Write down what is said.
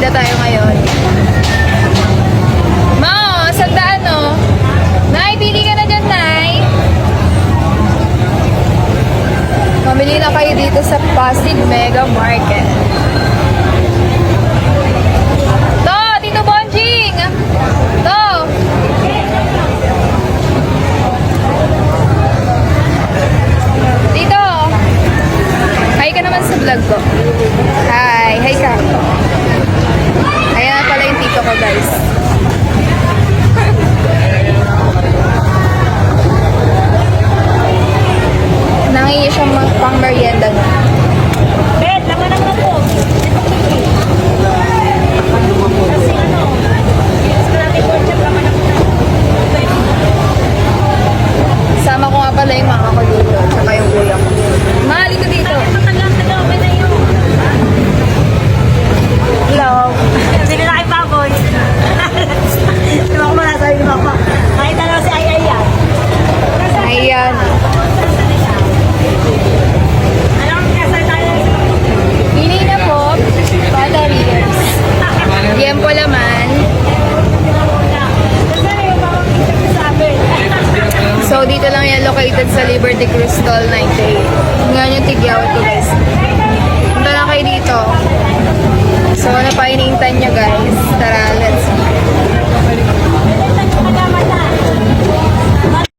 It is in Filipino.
Tinda tayo ngayon. Mao, sandaan no. Nay, pili ka na dyan, Nay. Mamili na kayo dito sa Pasig Mega Market. To, Tito Bonjing! To! Tito! Hi ka naman sa vlog ko. Hi! Hi ka! Ayan na pala yung tito ko, guys. Nangingi siyang pang merienda na. Ben, laman ang na po. Kasi ano, gusto natin po siya laman ang Sama ko nga pala yung mama ko dito. Saka yung kuya ko. Mahali ko dito. tagal-tagal okay na yun. Hello. Sino na kayo baboy? Di ba ko malasabi ni Mama? Kahit ano si Ay yan. Ayan. Alam mo kaya saan tayo? Pili na po. Batteries. Yan po laman. Kasi yung mga picture ko sa amin. So, dito lang yan located sa Liberty Crystal 98. Ngayon yung tigyawat ko, guys. Punta na kayo dito. So, ano pa iniintay nyo, guys?